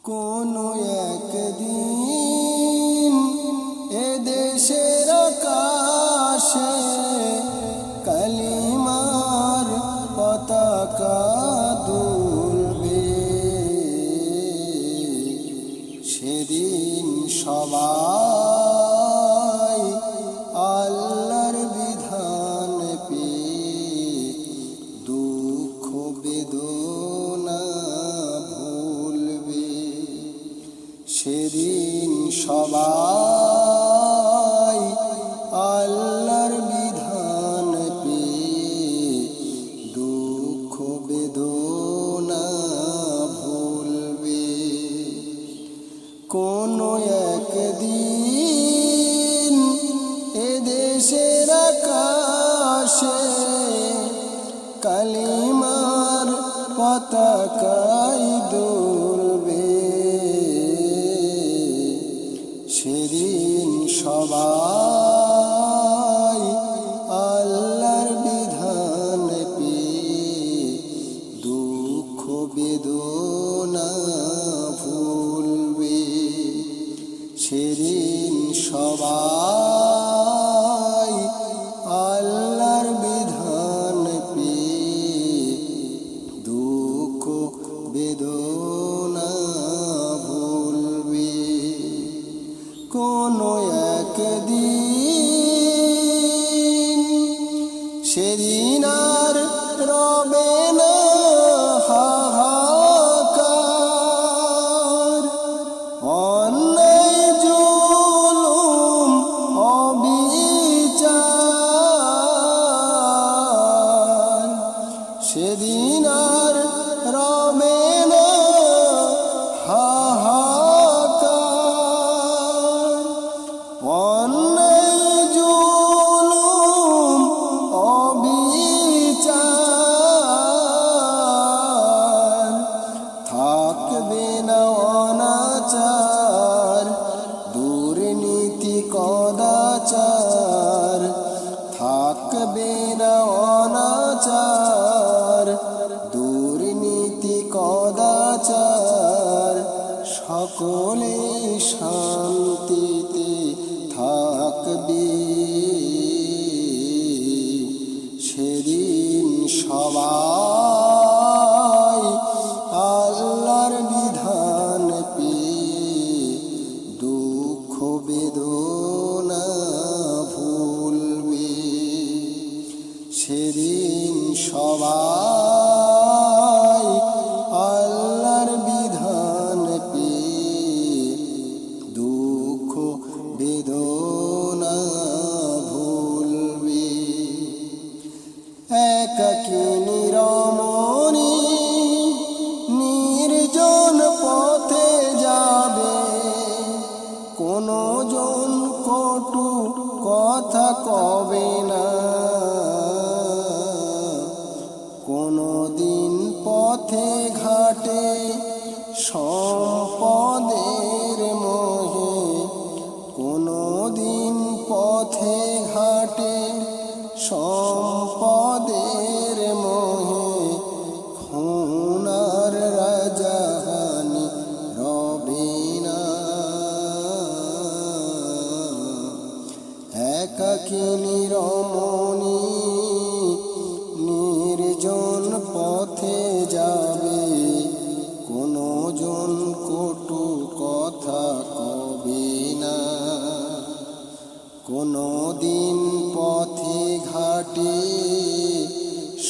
কোনো একদিন এদেশের আকাশে কালিমার পতাকা দুলবে, সেদিন সবাই আল্লাহর বিধান পেয়ে দুঃখ বেদনা ভুলবে। সেদিন সবাই আল্লাহর বিধান পেয়ে দুঃখ বেদনা ভুলবে। কোনো একদিন এদেশের আকাশে কালিমার পতাকাই দুলবে, সেদিন সবাই আল্লাহর বিধান পেয়ে দুঃখ বেদনা ভুলবে। সেদিন সবাই আল্লাহর বিধান পেয়ে দুঃখ বেদনা ভুলবে। কোনো একদিন সেদিন আর রবে না হাহাকার, অন্যায় জুলুম অবিচার। সেদিন আর রবে না হাহাকার, অন্যায় জুলুম অবিচার। থাকবে না অনাচার, দুর্নীতি কদাচার। থাকবে না অনাচার, দুর্নীতি কদাচার। সকলে শান্তিতে থাকবে, সেদিন সবাই আল্লাহর বিধান পেয়ে দুঃখ বেদনা ভুলবে। সেদিন সবাই আল্লাহর বিধান পেয়ে দুঃখ বেদনা ভুলবে। একাকিনী রমণী নির্জন পথে যাবে, কোনো জন কটু কথা কবে না। কোনো দিন পথে ঘাটে সম্পদের মোহে, কোনো দিন পথে ঘাটে সম্পদের মোহে। খুনার রাজাহানি রবে না, একাকিনী রমণী নির্জন পথে যাবে, কোনো জন কটু কথা কবে না। কোনো দিন পথে ঘাটে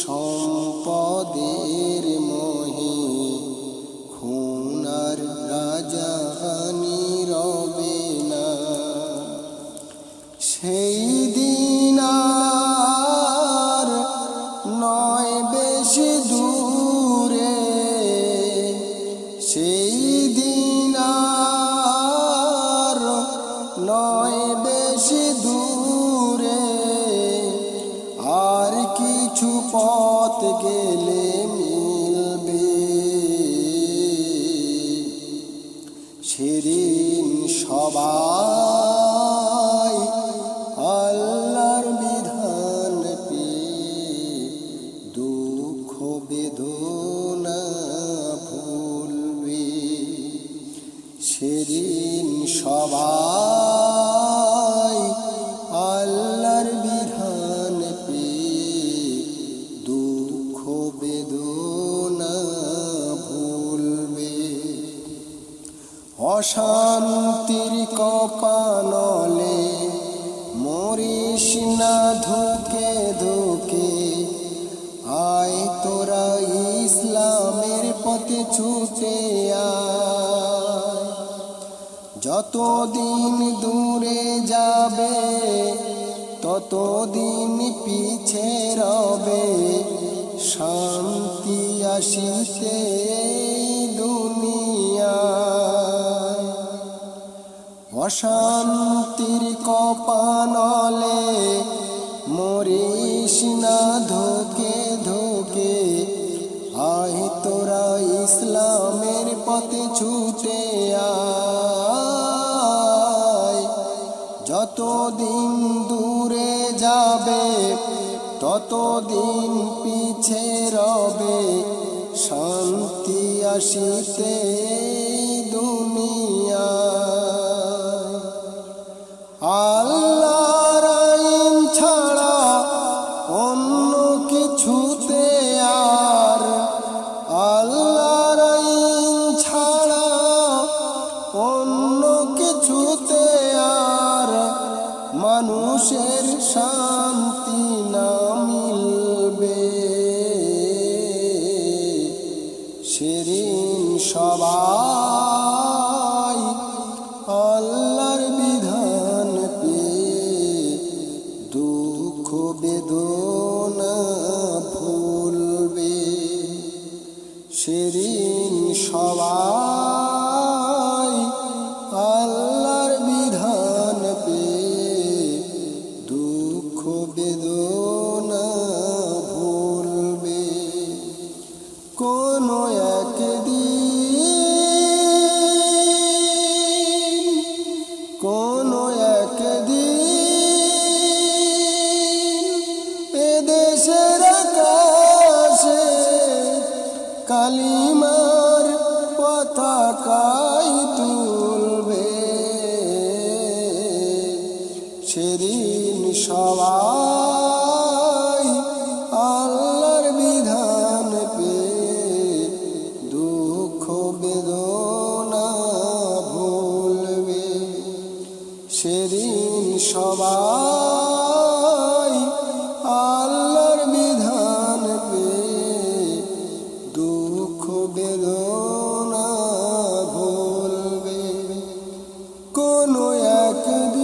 সম্পদের মোহে, খুনার রাজাহানি রবে না। সেই দিন আর নয় বেশি দূরে, সেই দিন আর নয় বেশি দূরে। আর কিছু পথ গেলে মিলবে, সেদিন সবাই আল্লাহর বিধান পেয়ে দুঃখ বেদনা ভুলবে। সেদিন সবাই আল্লাহর বিধান পেয়ে দুঃখ বেদনা ভুলবে। অশান্তির কপানলে মরিস না ধুকে ধুকে, আয় তোরা ইসলামের পথে ছুটে আয়। যতদিন দূরে যাবে ততদিন পিছে রবে, শান্তি আসিতে দুনিয়ায়। অশান্তির কপানলে মরিস না ধোকে ধোকে, আয় তোরা ইসলামের পথে ছুটে আয়। যতদিন দূরে যাবে ততদিন পিছে রবে, শান্তি আসিতে দুনিয়ায়। আল্লাহর আইন ছাড়া অন্য কিছুতে আর, আল্লাহর আইন ছাড়া অন্য কিছুতে আর মানুষের শান্তি না মিলবে। সেদিন সবাই আল্লাহর বিধান পেয়ে দুঃখ বেদনা ভুলবে। সেদিন সবাই আল্লাহর বিধান পেয়ে দুঃখ বেদনা ভুলবে। কোনো একদিন, কোনো একদিন এদেশের আকাশে কালিমার পতাকাই তুলবে। সেদিন সবাই আল্লাহর বিধান পেয়ে দুঃখ বেদনা ভুলবে। সেদিন সবাই আল্লাহর বিধান পেয়ে দুঃখ বেদনা ভুলবে। কোনো একদিন